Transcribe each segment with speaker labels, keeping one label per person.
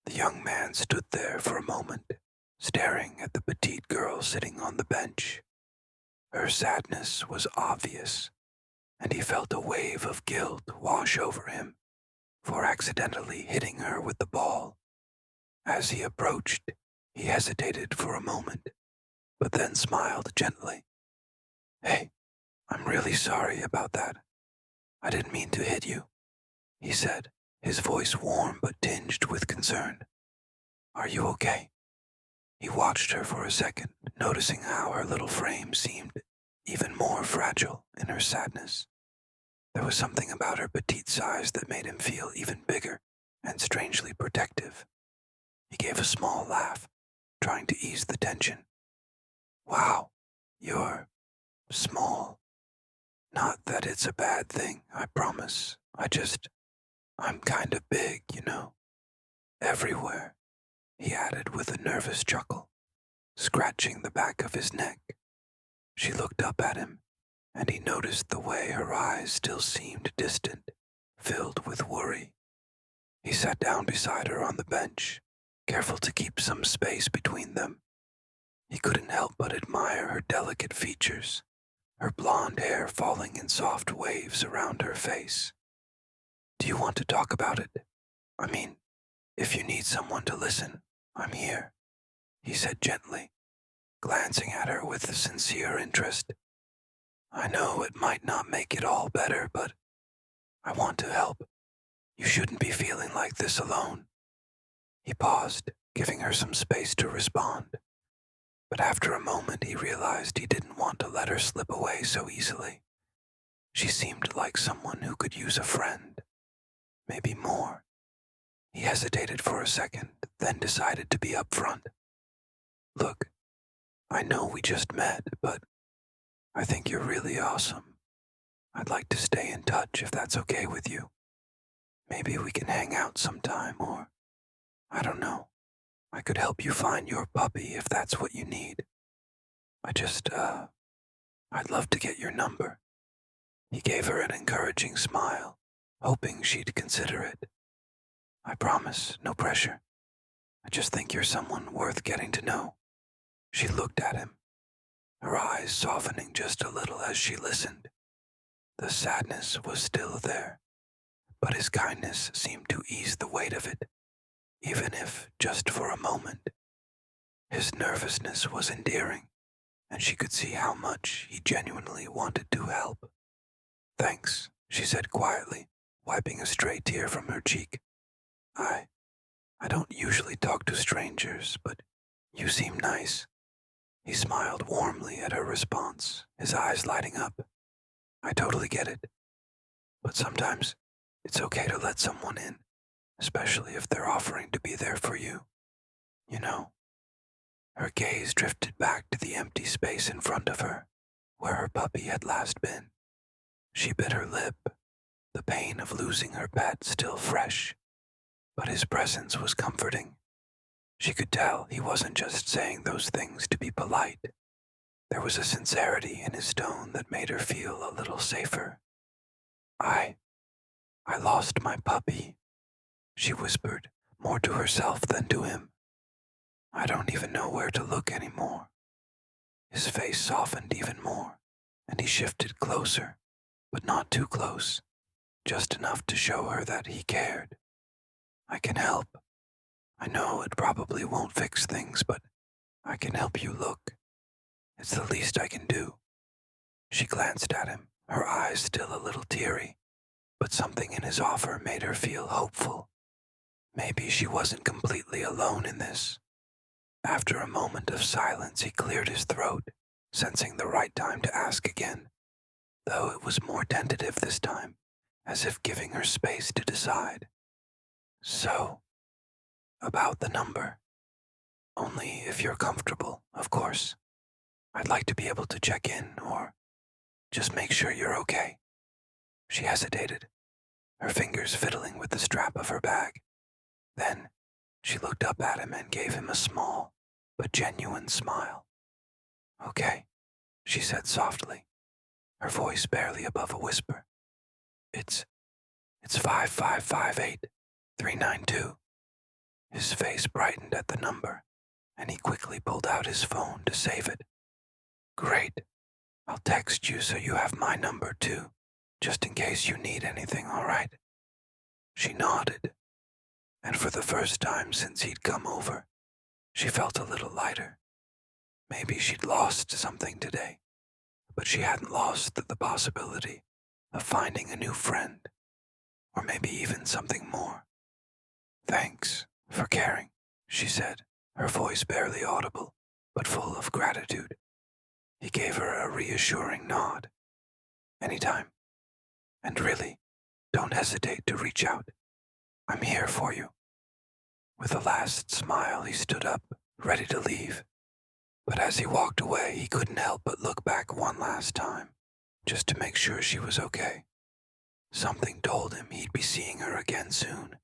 Speaker 1: The young man stood there for a moment, staring at the petite girl sitting on the bench. Her sadness was obvious, and he felt a wave of guilt wash over him for accidentally hitting her with the ball. As he approached, he hesitated for a moment, but then smiled gently. "Hey, I'm really sorry about that. I didn't mean to hit you," he said, his voice warm but tinged with concern. "Are you okay?" He watched her for a second, noticing how her little frame seemed even more fragile in her sadness. There was something about her petite size that made him feel even bigger and strangely protective. He gave a small laugh, trying to ease the tension. "Wow, you're small. Not that it's a bad thing, I promise. I'm kind of big, you know. Everywhere," he added with a nervous chuckle, scratching the back of his neck. She looked up at him, and he noticed the way her eyes still seemed distant, filled with worry. He sat down beside her on the bench, careful to keep some space between them. He couldn't help but admire her delicate features, her blonde hair falling in soft waves around her face. "Do you want to talk about it? I mean, if you need someone to listen, I'm here," he said gently, glancing at her with sincere interest. "I know it might not make it all better, but I want to help. You shouldn't be feeling like this alone." He paused, giving her some space to respond, but after a moment he realized he didn't want to let her slip away so easily. She seemed like someone who could use a friend, maybe more. He hesitated for a second, then decided to be upfront. "Look, I know we just met, but I think you're really awesome. I'd like to stay in touch if that's okay with you. Maybe we can hang out sometime, or I don't know. I could help you find your puppy if that's what you need. I'd love to get your number." He gave her an encouraging smile, hoping she'd consider it. "I promise, no pressure. I just think you're someone worth getting to know." She looked at him, her eyes softening just a little as she listened. The sadness was still there, but his kindness seemed to ease the weight of it, even if just for a moment. His nervousness was endearing, and she could see how much he genuinely wanted to help. "Thanks," she said quietly, wiping a stray tear from her cheek. I I don't usually talk to strangers, but you seem nice." He smiled warmly at her response, his eyes lighting up. "I totally get it. But sometimes it's okay to let someone in, especially if they're offering to be there for you. You know." Her gaze drifted back to the empty space in front of her, where her puppy had last been. She bit her lip, the pain of losing her pet still fresh, but his presence was comforting. She could tell he wasn't just saying those things to be polite. There was a sincerity in his tone that made her feel a little safer. I I lost my puppy," she whispered, more to herself than to him. "I don't even know where to look anymore." His face softened even more, and he shifted closer, but not too close, just enough to show her that he cared. "I can help. I know it probably won't fix things, but I can help you look. It's the least I can do." She glanced at him, her eyes still a little teary, but something in his offer made her feel hopeful. Maybe she wasn't completely alone in this. After a moment of silence, he cleared his throat, sensing the right time to ask again, though it was more tentative this time, as if giving her space to decide. "So, about the number. Only if you're comfortable, of course. I'd like to be able to check in, or just make sure you're okay." She hesitated, her fingers fiddling with the strap of her bag. Then she looked up at him and gave him a small but genuine smile. "Okay," she said softly, her voice barely above a whisper. It's 5558-392. His face brightened at the number, and he quickly pulled out his phone to save it. Great. I'll text you so you have my number too, just in case you need anything, all right? She nodded, and for the first time since he'd come over, she felt a little lighter. Maybe she'd lost something today, but she hadn't lost the possibility of finding a new friend, or maybe even something more. Thanks for caring, she said, her voice barely audible, but full of gratitude. He gave her a reassuring nod. Anytime. And really, don't hesitate to reach out. I'm here for you. With a last smile, he stood up, ready to leave. But as he walked away, he couldn't help but look back one last time, just to make sure she was okay. Something told him he'd be seeing her again soon,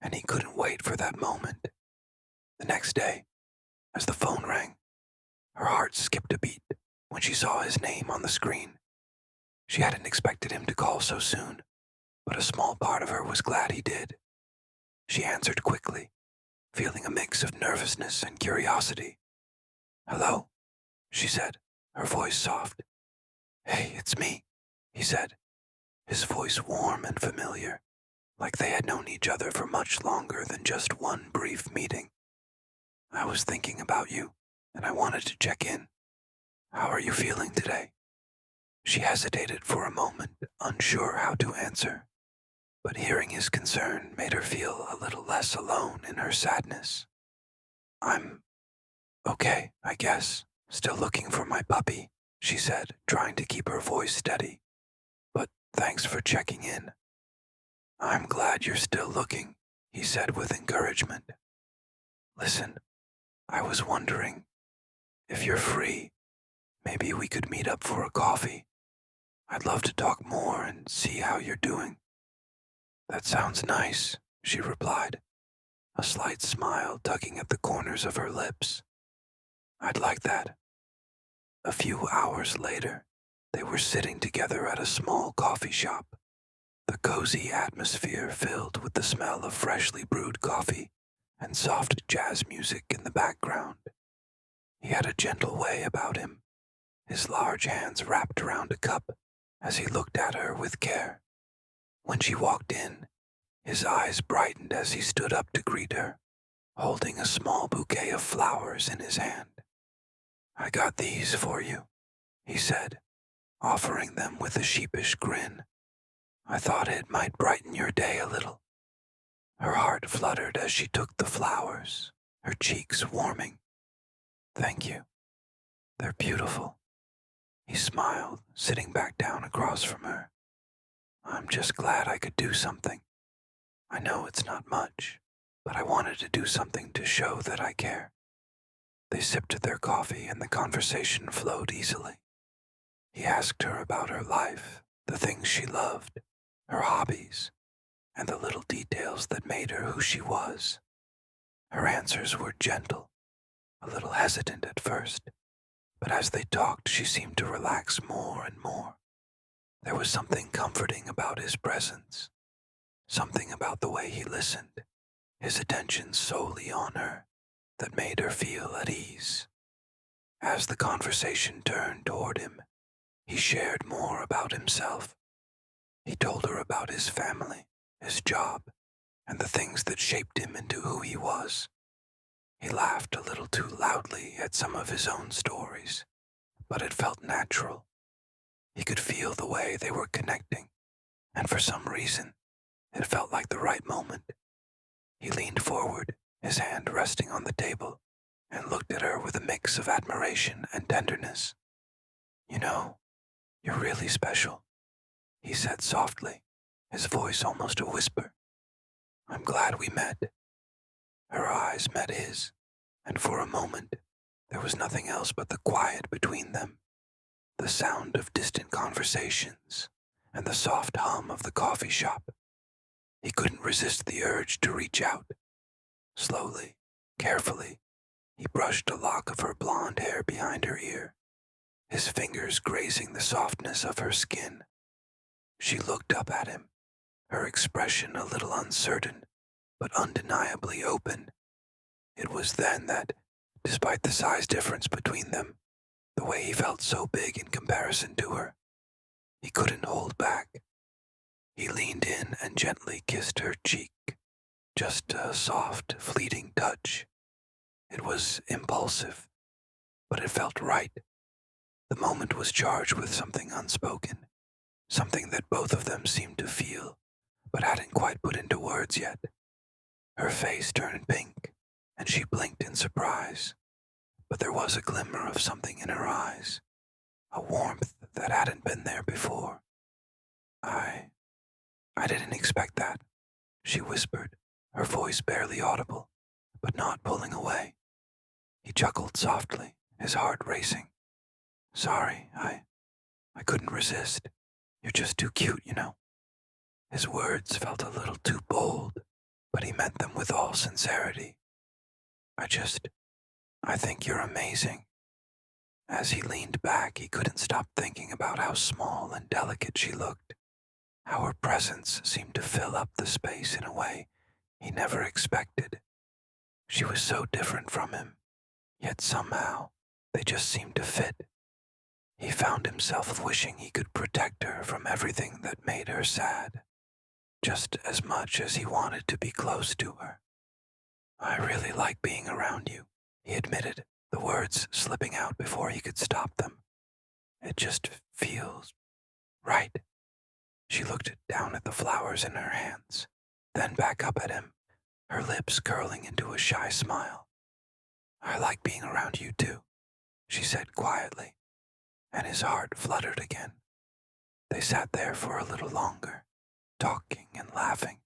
Speaker 1: and he couldn't wait for that moment. The next day, as the phone rang, her heart skipped a beat when she saw his name on the screen. She hadn't expected him to call so soon, but a small part of her was glad he did. She answered quickly, feeling a mix of nervousness and curiosity. Hello, she said, her voice soft. Hey, it's me, he said, his voice warm and familiar, like they had known each other for much longer than just one brief meeting. I was thinking about you, and I wanted to check in. How are you feeling today? She hesitated for a moment, unsure how to answer, but hearing his concern made her feel a little less alone in her sadness. I'm okay, I guess. Still looking for my puppy, she said, trying to keep her voice steady. But thanks for checking in. I'm glad you're still looking, he said with encouragement. Listen, I was wondering, if you're free, maybe we could meet up for a coffee. I'd love to talk more and see how you're doing. That sounds nice, she replied, a slight smile tugging at the corners of her lips. I'd like that. A few hours later, they were sitting together at a small coffee shop, the cozy atmosphere filled with the smell of freshly brewed coffee and soft jazz music in the background. He had a gentle way about him, his large hands wrapped around a cup as he looked at her with care. When she walked in, his eyes brightened as he stood up to greet her, holding a small bouquet of flowers in his hand. I got these for you, he said, offering them with a sheepish grin. I thought it might brighten your day a little. Her heart fluttered as she took the flowers, her cheeks warming. Thank you. They're beautiful. He smiled, sitting back down across from her. I'm just glad I could do something. I know it's not much, but I wanted to do something to show that I care. They sipped their coffee and the conversation flowed easily. He asked her about her life, the things she loved, her hobbies, and the little details that made her who she was. Her answers were gentle, a little hesitant at first, but as they talked she seemed to relax more and more. There was something comforting about his presence, something about the way he listened, his attention solely on her, that made her feel at ease. As the conversation turned toward him, he shared more about himself. He told her about his family, his job, and the things that shaped him into who he was. He laughed a little too loudly at some of his own stories, but it felt natural. He could feel the way they were connecting, and for some reason, it felt like the right moment. He leaned forward, his hand resting on the table, and looked at her with a mix of admiration and tenderness. You know, you're really special, he said softly, his voice almost a whisper. I'm glad we met. Her eyes met his, and for a moment, there was nothing else but the quiet between them, the sound of distant conversations, and the soft hum of the coffee shop. He couldn't resist the urge to reach out. Slowly, carefully, he brushed a lock of her blonde hair behind her ear, his fingers grazing the softness of her skin. She looked up at him, her expression a little uncertain, but undeniably open. It was then that, despite the size difference between them, the way he felt so big in comparison to her, he couldn't hold back. He leaned in and gently kissed her cheek, just a soft, fleeting touch. It was impulsive, but it felt right. The moment was charged with something unspoken, something that both of them seemed to feel, but hadn't quite put into words yet. Her face turned pink, and she blinked in surprise, but there was a glimmer of something in her eyes, a warmth that hadn't been there before. I didn't expect that, she whispered, her voice barely audible, but not pulling away. He chuckled softly, his heart racing. Sorry, I couldn't resist. You're just too cute, you know. His words felt a little too bold, but he meant them with all sincerity. I think you're amazing. As he leaned back, he couldn't stop thinking about how small and delicate she looked, how her presence seemed to fill up the space in a way he never expected. She was so different from him, yet somehow they just seemed to fit. He found himself wishing he could protect her from everything that made her sad, just as much as he wanted to be close to her. I really like being around you, he admitted, the words slipping out before he could stop them. It just feels right. She looked down at the flowers in her hands, then back up at him, her lips curling into a shy smile. I like being around you too, she said quietly, and his heart fluttered again. They sat there for a little longer, talking and laughing,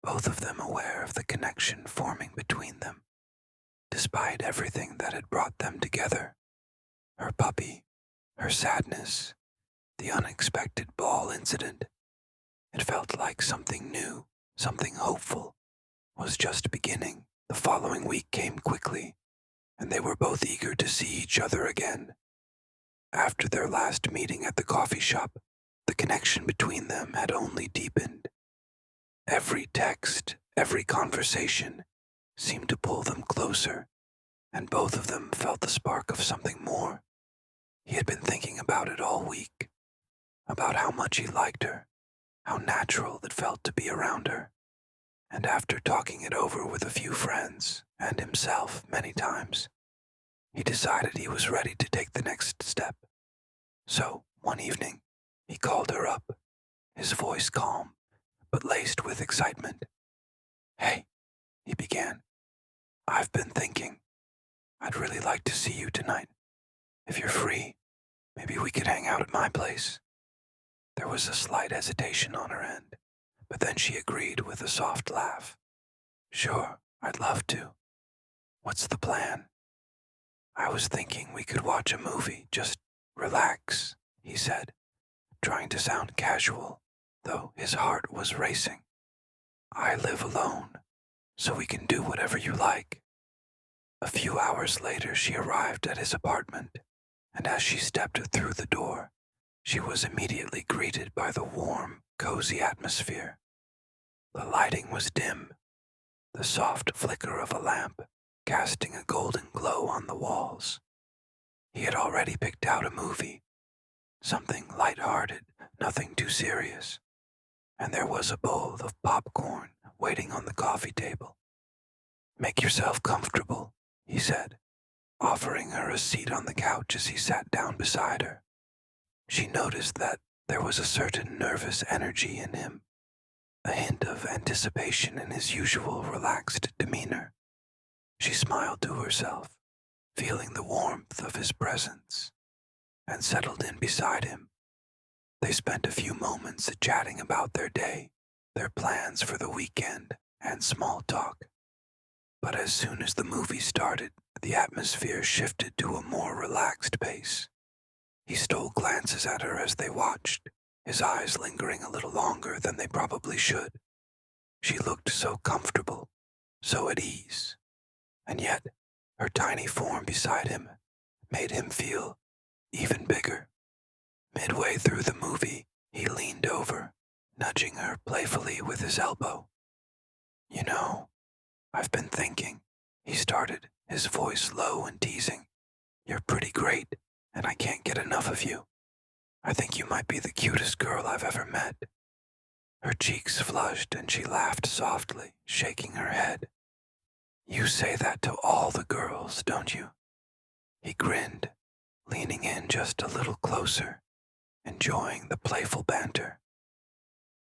Speaker 1: both of them aware of the connection forming between them, despite everything that had brought them together. Her puppy, her sadness, the unexpected ball incident. It felt like something new, something hopeful, was just beginning. The following week came quickly, and they were both eager to see each other again. After their last meeting at the coffee shop, the connection between them had only deepened. Every text, every conversation seemed to pull them closer, and both of them felt the spark of something more. He had been thinking about it all week, about how much he liked her, how natural it felt to be around her, and after talking it over with a few friends and himself many times, he decided he was ready to take the next step. So, one evening, he called her up, his voice calm, but laced with excitement. Hey, he began, I've been thinking. I'd really like to see you tonight. If you're free, maybe we could hang out at my place. There was a slight hesitation on her end, but then she agreed with a soft laugh. Sure, I'd love to. What's the plan? I was thinking we could watch a movie, just relax, he said, trying to sound casual, though his heart was racing. I live alone, so we can do whatever you like. A few hours later, she arrived at his apartment, and as she stepped through the door, she was immediately greeted by the warm, cozy atmosphere. The lighting was dim, the soft flicker of a lamp casting a golden glow on the walls. He had already picked out a movie, something light-hearted, nothing too serious, and there was a bowl of popcorn waiting on the coffee table. Make yourself comfortable, he said, offering her a seat on the couch as he sat down beside her. She noticed that there was a certain nervous energy in him, a hint of anticipation in his usual relaxed demeanor. She smiled to herself, feeling the warmth of his presence, and settled in beside him. They spent a few moments chatting about their day, their plans for the weekend, and small talk. But as soon as the movie started, the atmosphere shifted to a more relaxed pace. He stole glances at her as they watched, his eyes lingering a little longer than they probably should. She looked so comfortable, so at ease, and yet her tiny form beside him made him feel even bigger. Midway through the movie, he leaned over, nudging her playfully with his elbow. You know, I've been thinking, he started, his voice low and teasing. You're pretty great, and I can't get enough of you. I think you might be the cutest girl I've ever met. Her cheeks flushed and she laughed softly, shaking her head. You say that to all the girls, don't you? He grinned, leaning in just a little closer, enjoying the playful banter.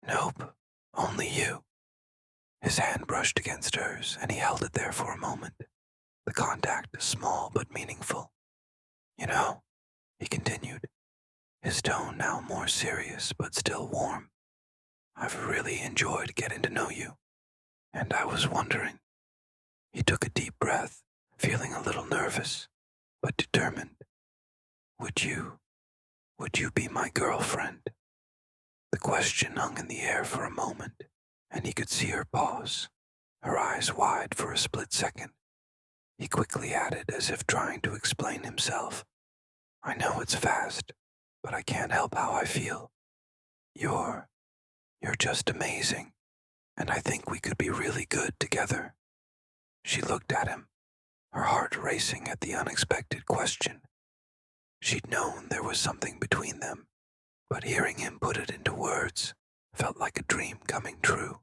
Speaker 1: Nope, only you. His hand brushed against hers, and he held it there for a moment, the contact small but meaningful. You know, he continued, his tone now more serious but still warm. I've really enjoyed getting to know you, and I was wondering. He took a deep breath, feeling a little nervous, but determined. Would you be my girlfriend? The question hung in the air for a moment, and he could see her pause, her eyes wide for a split second. He quickly added, as if trying to explain himself, I know it's fast, but I can't help how I feel. You're just amazing, and I think we could be really good together. She looked at him, her heart racing at the unexpected question. She'd known there was something between them, but hearing him put it into words felt like a dream coming true.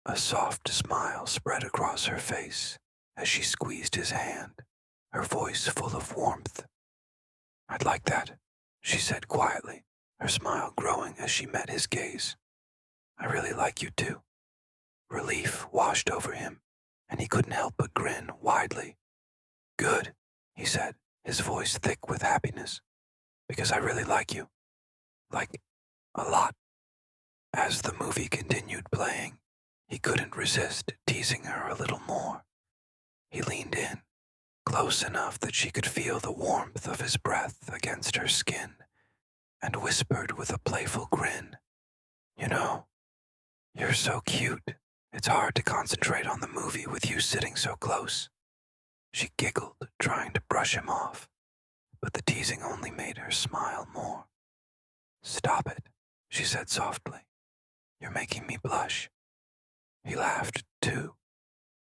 Speaker 1: A soft smile spread across her face as she squeezed his hand, her voice full of warmth. I'd like that, she said quietly, her smile growing as she met his gaze. I really like you too. Relief washed over him, and he couldn't help but grin widely. Good, he said, his voice thick with happiness, because I really like you. Like, a lot. As the movie continued playing, he couldn't resist teasing her a little more. He leaned in, close enough that she could feel the warmth of his breath against her skin, and whispered with a playful grin, You know, you're so cute. It's hard to concentrate on the movie with you sitting so close. She giggled, trying to brush him off, but the teasing only made her smile more. Stop it, she said softly. You're making me blush. He laughed, too,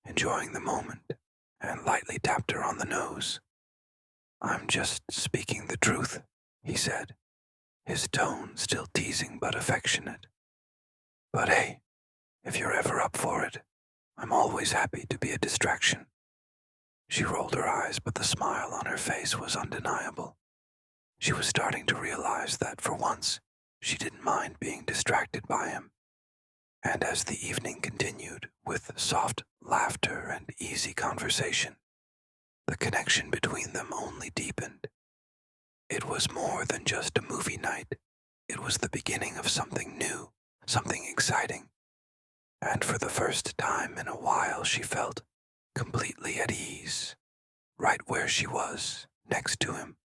Speaker 1: enjoying the moment, and lightly tapped her on the nose. I'm just speaking the truth, he said, his tone still teasing but affectionate. But hey, if you're ever up for it, I'm always happy to be a distraction. She rolled her eyes, but the smile on her face was undeniable. She was starting to realize that, for once, she didn't mind being distracted by him. And as the evening continued, with soft laughter and easy conversation, the connection between them only deepened. It was more than just a movie night. It was the beginning of something new, something exciting. And for the first time in a while, she felt completely at ease, right where she was, next to him.